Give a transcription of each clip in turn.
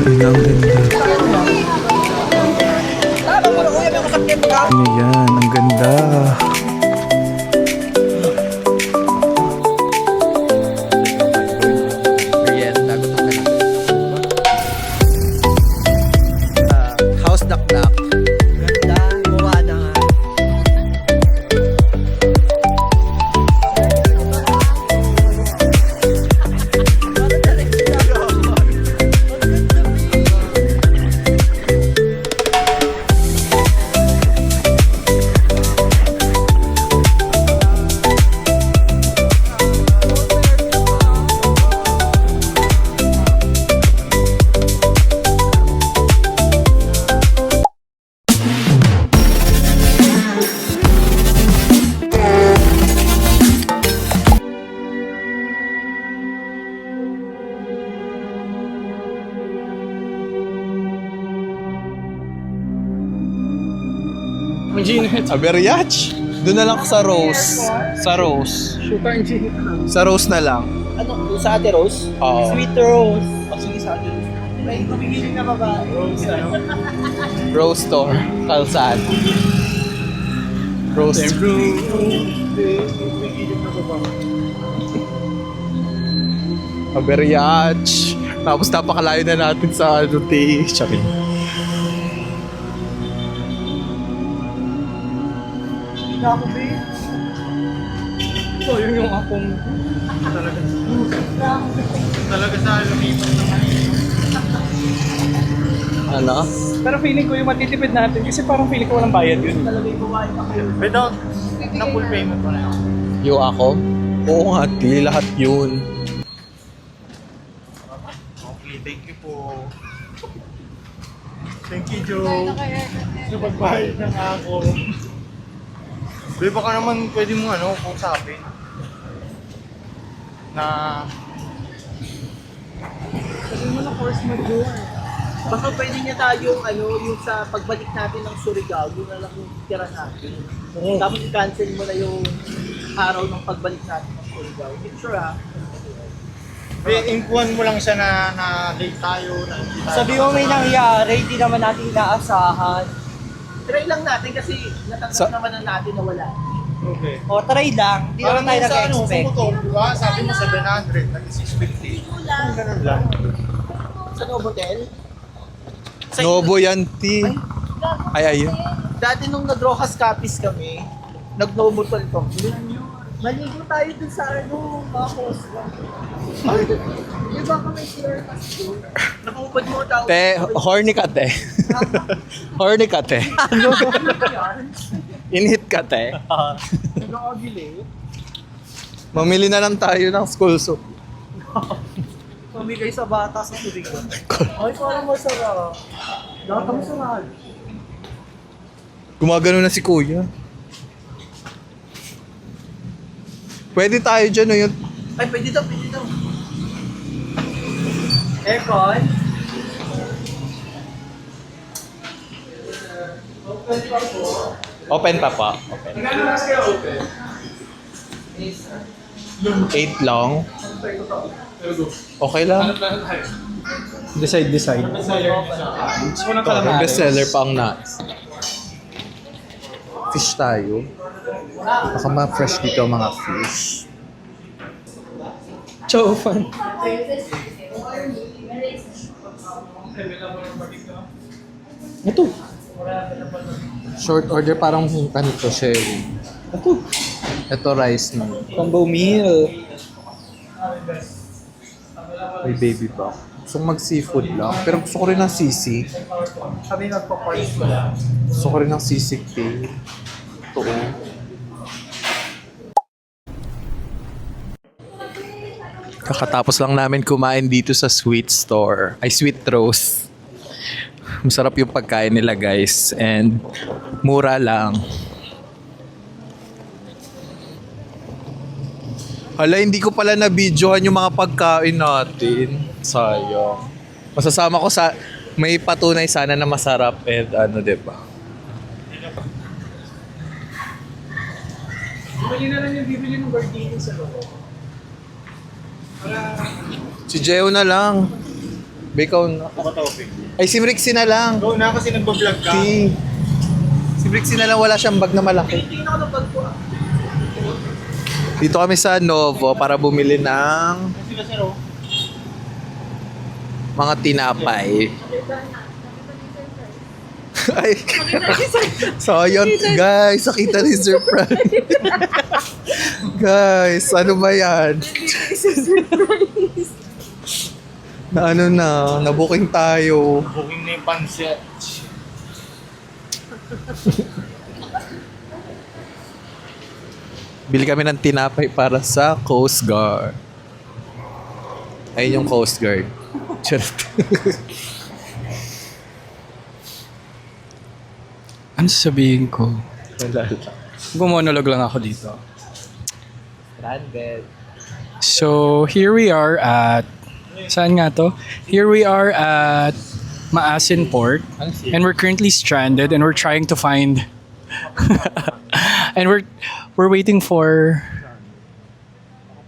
Ayun, ang ganda. Ayan, ang ganda. House Dakdak. Ganda, gumawa na nga. Aberiach. Doon na lang sa Rose. Sa Rose. Sa Rose na lang. Ano, sa Ate Rose? Oo. Sweet Rose. O sige, sa Ate Rose. May kumigilin na babae. Rose, ano? Rose Store. Kalsad. Rose. Aberiach. Tapos napakalayo na natin sa Charing. Ako, babe. So, yun yung akong talaga sa lumipas naman. Ano? Pero feeling ko yung matitipid natin kasi parang feeling ko walang bayad yun. Talaga yung kumain pa kayo. Without na full payment mo na yun. Yung ako? Oo nga, di lahat yun. Okay, thank you po. Thank you, Joe. Sa pagbayad ng ako. Babe, baka naman pwede mo kausapin na Sabi mo na force majeure. Baka pwede niya tayong yung sa pagbalik natin ng Surigao, yun na lang yung tira natin. Tapos i-cancel mo na yung araw ng pagbalik natin ng Surigao. Hindi sure ha. inkuhan mo lang siya na late tayo, na hindi tayo. Sabi mo may nangyari, hindi naman natin inaasahan. Try lang natin kasi natanggap naman na natin na wala. Okay. O try lang, hindi naman tayo nag-expect. Sa motor, diba? Sabi mo 700, nag-650. Ganun lang. Sa Novotel? Novo yan, T. Ay, ayun. Dati nung nag-Rojas Capiz kami, nag-Novotel kami. Maligo tayo dun sa Bacos. Di ba kami sure kasi nakupad mo tao. Te, horny ka, te. Horny ka, te. Inhit ka, te. Nakagili. Mamili na lang tayo ng school soup. Pamigay sa bata sa Surigao. Ay, parang masarap. Data mo sa mahal. Gumagano na si kuya. Pwede tayo dyan, no? Yun. Ay, pwede daw, pwede daw. Aircon. Open pa pa. Open. 8 lang. Okay lang. Decide. Gusto ko ng Best seller pa ang nuts. Fish tayo. Baka ma-fresh dito ang mga fish. Chow fan. Ito. Short order parang ganito, sherry. Ito rice na. Combo meal. May baby pa. Gusto ko mag-seafood lang. Pero gusto ko rin ng sisig. Sabi nagpa-party ko lang. Gusto ko rin ng sisig tail. Ito. Kakatapos lang namin kumain dito sa Sweet Store. Ay, Sweet Rose. Masarap yung pagkain nila, guys. And mura lang. Hala, hindi ko pala na-videohan yung mga pagkain natin. Sayang. Masasama ko sa... May patunay sana na masarap and diba? Bumili na lang yung bibili ng birthday sa loob. Si Jeo na lang. Ikaw na. Topic. Ay, si Rixie na lang. Go na kasi nagbablog ka. Si Rixie na lang, wala siyang bag na malaki. Tingin ako ng bag ko. Dito kami sa Novo para bumili ng Kasi sir, mga tinapay. Ay, so yun, guys, nakita ni Sir Fran. Guys, ano ba yan? Na ano na, nabuking tayo. booking na yung pansit. Bili kami ng tinapay para sa Coast Guard. Ayun yung Coast Guard. Charot. Ano sasabihin ko? Wala lang. Gumonolog lang ako dito. Stranded. So, here we are at... Saan nga to? Here we are at Maasin Port. And we're currently stranded and we're trying to find... and we're waiting for...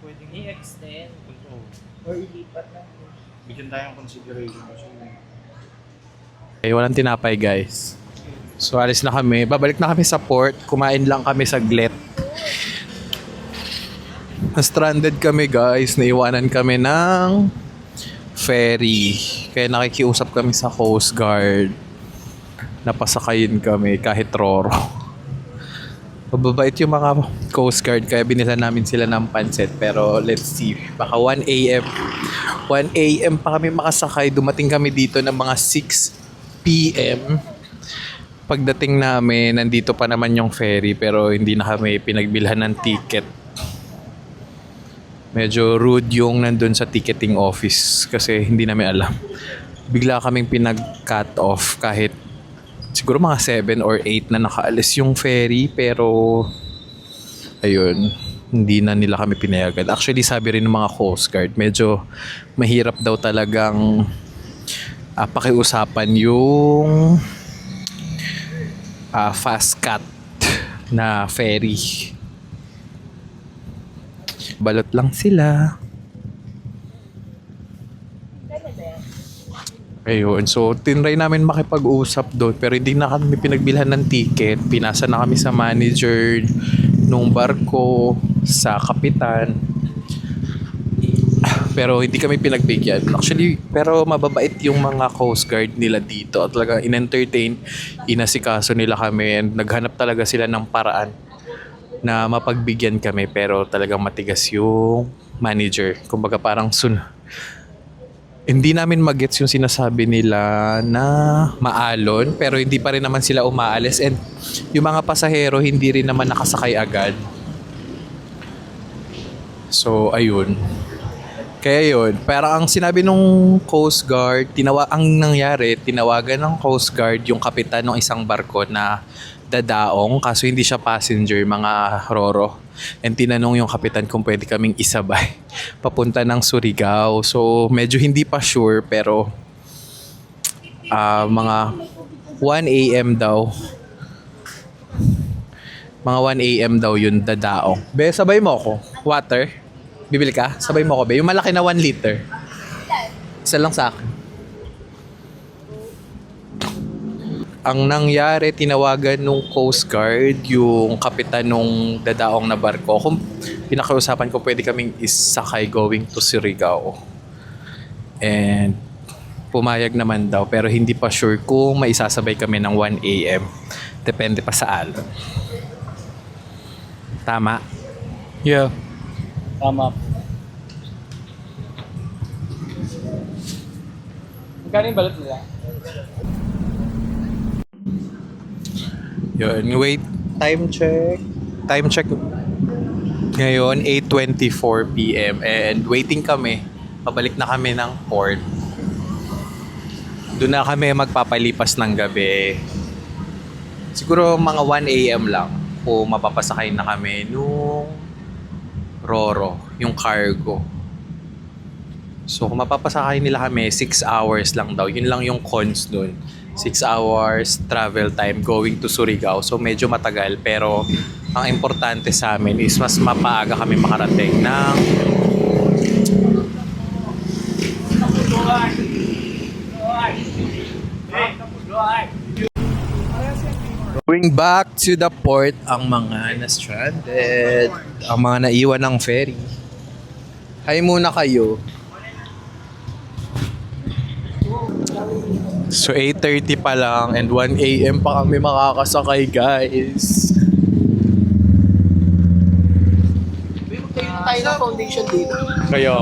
Pwedeng I-extend. Or ilipat lang. bigyan tayong consideration kasi Okay, walang tinapay, guys. So, alis na kami. Babalik na kami sa port. Kumain lang kami saglit. Na-stranded kami, guys. Naiwanan kami ng ferry. Kaya nakikiusap kami sa Coast Guard. Napasakayin kami kahit roro. Mababait yung mga Coast Guard kaya binila namin sila ng pansit. Pero let's see. Baka 1 a.m. 1 a.m. pa kami makasakay. Dumating kami dito ng mga 6 p.m. Pagdating namin, nandito pa naman yung ferry pero hindi na kami pinagbilhan ng ticket. Medyo rude yung nandun sa ticketing office kasi hindi namin alam. Bigla kaming pinag-cut off kahit siguro mga 7 or 8 na nakaalis yung ferry pero ayun, hindi na nila kami pinayagan. Actually, sabi rin ng mga Coast Guard, medyo mahirap daw talagang pakiusapan yung fast cut na ferry. Balot lang sila. Ayun, so tinry namin makipag-usap doon pero hindi na kami pinagbilhan ng ticket. Pinasa na kami sa manager nung barko, sa kapitan. Pero hindi kami pinagbigyan. Actually, pero mababait yung mga Coast Guard nila dito. At talaga in-entertain, inasikaso nila kami. And naghanap talaga sila ng paraan na mapagbigyan kami. Pero talagang matigas yung manager. Kumbaga parang hindi namin magets yung sinasabi nila na maalon. Pero hindi pa rin naman sila umaalis. And yung mga pasahero hindi rin naman nakasakay agad. So, ayun. Kaya yun, pero ang sinabi nung Coast Guard, ang nangyari, tinawagan ng Coast Guard yung kapitan ng isang barko na dadaong, kaso hindi siya passenger, mga roro. And tinanong yung kapitan kung pwede kaming isabay papunta ng Surigao. So medyo hindi pa sure, pero mga 1 a.m. daw. Mga 1 a.m. daw yun dadaong. Be, sabay mo ako. Water. Bibili ka? Sabay mo ko, be. Yung malaki na 1 liter. Isa lang sa akin. Ang nangyari, tinawagan nung Coast Guard yung kapitan nung dadaong na barko. Kung pinakiusapan ko, pwede kaming isakay going to Surigao. And pumayag naman daw, pero hindi pa sure kung maisasabay kami ng 1 a.m. Depende pa sa alon. Tama? Yeah. Tama. Magkano yung balot nila? Yun, wait. Time check. Time check. Ngayon, 8:24 p.m. And waiting kami. Pabalik na kami ng port. Doon na kami magpapalipas ng gabi. Siguro mga 1 a.m. lang. Kung mapapasakay na kami nung Roro, yung cargo. So kung mapapasakay nila kami, 6 hours lang daw. Yun lang yung cons dun. 6 hours travel time going to Surigao. So medyo matagal. Pero ang importante sa amin is mas mapaaga kami makarating ng Bring back to the port ang mga na-stranded, ang mga naiwan ng ferry. Hi muna kayo. So 8:30 pa lang and 1 AM pa kami makakasakay, guys. Tayo na tayo ng foundation dito. Kaya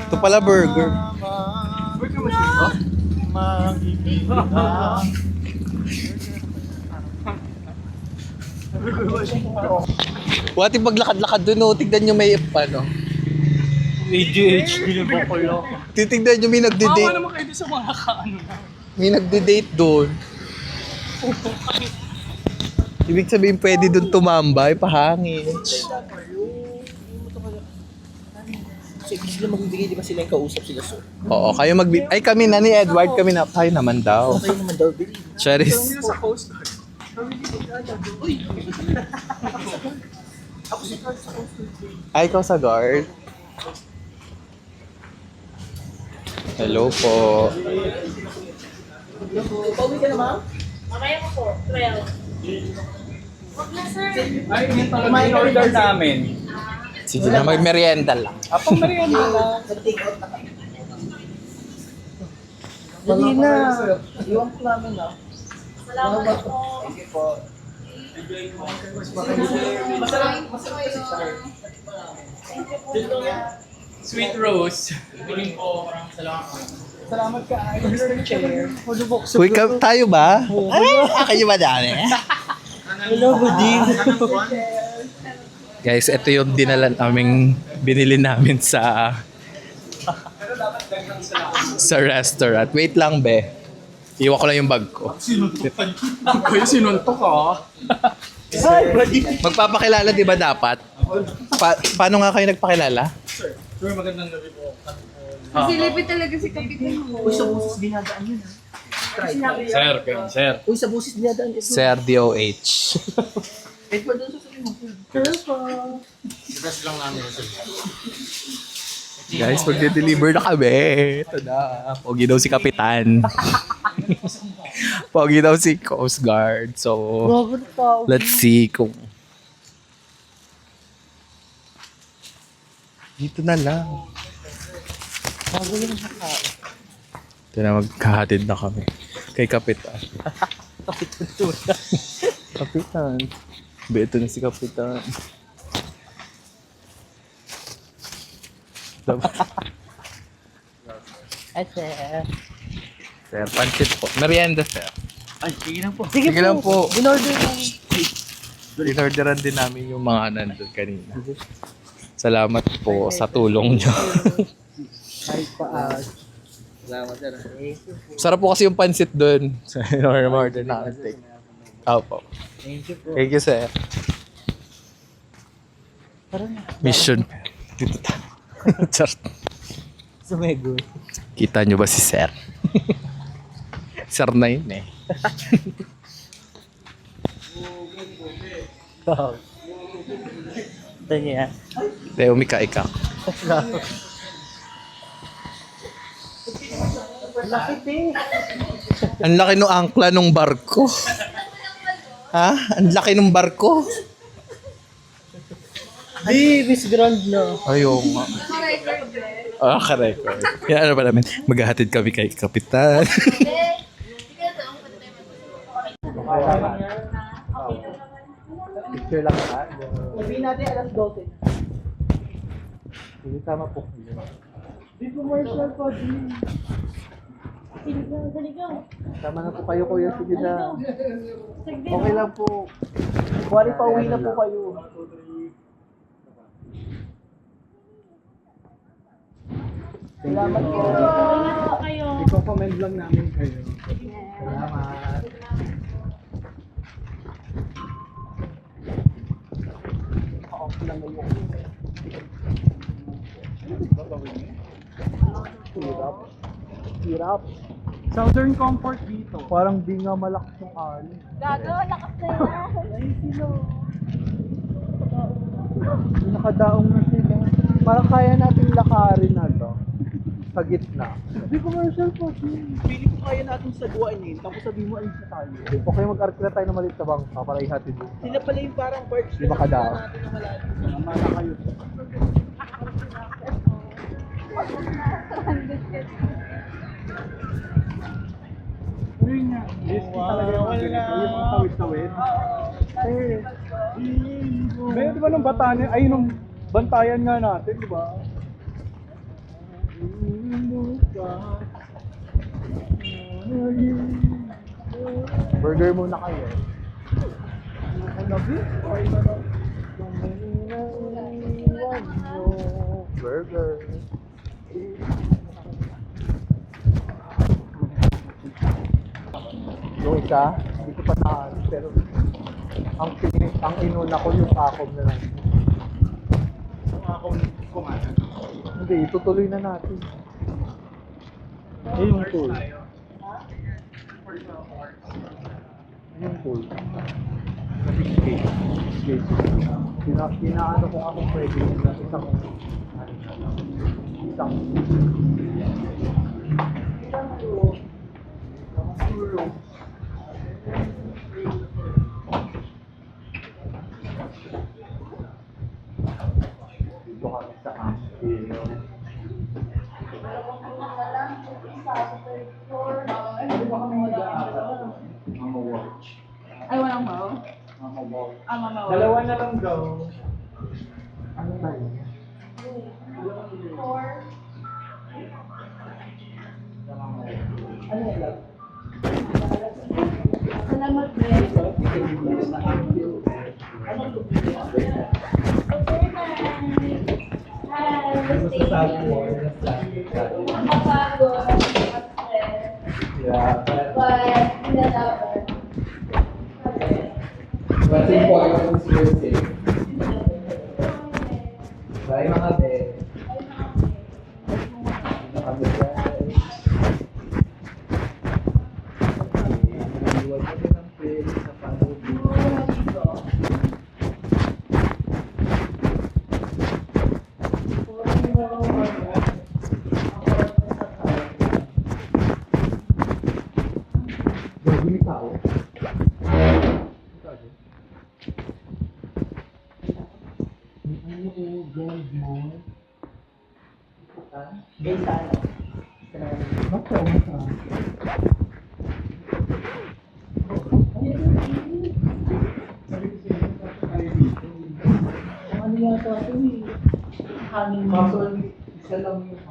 ito pala burger. Burger machine to? What if maglakad-lakad dun, oh. Tignan nyo may ano. ADHD na ba kayo? Titignan nyo may nagde-date. naman kayo sa mga kaano na. May nagde-date doon. Ibig sabihin pwede doon tumambay, pahangin. Kasi hindi sila magbibigay, di ba sila yung kausap sila, sir? Oo, kayo ay kami na ni Edward, kami na tayo naman daw. Kayo naman daw, bili. Charis. Sa Coast Guard. Uy! Ako si Carl sa Coast Guard. Ay, ikaw sa guard. Hello po. Pauwi ka na, ma'am? Mamaya ko po, 12. Ay, yun pala yung order namin. Sige na, mag-merienda lang. Apang merienda lang. Nag-take out na kami. Dali na. Iwan ko namin, ah. Salamat po. Sige po. Sweet Rose. Salamat ka, Mr. Chair. Uy, tayo ba? Kayo ba dami? Hello, Buding. Guys, ito yung dinala naming binili namin sa restaurant. Wait lang, be. Iwan ko lang yung bag ko. Kuya, sinuntok ka. Hi, buddy. Magpapakilala, di ba dapat? Paano nga kayo nagpakilala? Sir, magandang gabi po. Silipid talaga si Kapitan mo. Uy, sa busis dinadaan yun, ah. Try. Sir, sir. Uy, sa busis dinadaan yun. Sir DOH. Edward, doon sa sabi mo. Best lang namin sir. Guys, magde-deliver na kami. Ito na. Pogi daw si Kapitan. Pogi daw si Coast Guard. So, let's see kung... Dito na lang. Ito na, magkahatid na kami. Kay Kapitan. Kapitan. Beto na si Kapitan. Sir, pancit po. Merienda, sir. Ay, sige lang po. Sige lang po. In-order na. Inorderan din namin yung mga nandun kanina. Salamat po sa tulong nyo. Kahit pa, salamat, sir. Sarap po kasi yung pancit dun. So, in-order namin. Opo. Thank you po. Thank you, sir. Tara na. Mission. Dito tayo. Char. Sumego. Kita nyo ba si sir? Sir na yun eh. Ito niya. Teo, umika-ika. Laki, Ang laki nung angkla nung barko. Ha? Ang laki nung barko. Di, Miss Grand na. Ayaw nga. Ah, ka-record. Yan, ano ba namin? Maghahatid kami kay Kapitan. Picture lang ha. Sabihin natin alas 12. Hindi tama po. Di commercial pa, di. Tama na po kayo, kuya. Sige na. Okay lang po. Kuwari pa uwi na po kayo. Salamat po. I-comment lang namin kayo. Salamat. Off lang ngayon. Hirap. Southern Comfort dito. Parang di nga malakas yung alin. Gago, lakas na yan. Ay, sino? Nakadaong na sila. Parang kaya nating lakarin na to. Sa gitna. Hindi commercial po. Pili ko kaya natin saguan yun. Tapos sabihin mo alis na tayo. O kaya mag-arkila tayo na maliit na bangka para ihatid mo. Sila pala yung parang parts Di ba kadao? natin na malalim. Namala kayo. Talaga yung mga tawid-tawid. May di ba nung Batanes, ay nung bantayan nga natin, di ba? Burger muna kayo. Burger. Yung isa, hindi ko pa naan, pero ang inuna ko yung akom na lang. Yung akom kumain? Hindi, itutuloy na natin. Eh, yung pool. Yung pool. Gate. Gate. Pinaano kung ako pwede yung isang dito kami sa Ampil. Mama watch. Ay, walang mo? Mama watch. Mama mo. Dalawa na lang daw. Ano tayo? Salamat, Ben. Yeah. What's important is your safe. Bye mga be. Nakami guys. Iwan kami ng pwede sa panubi. Gagawin tao. Guys, ano? Ano yata ito eh? Hangin. Kaso, isa lang yung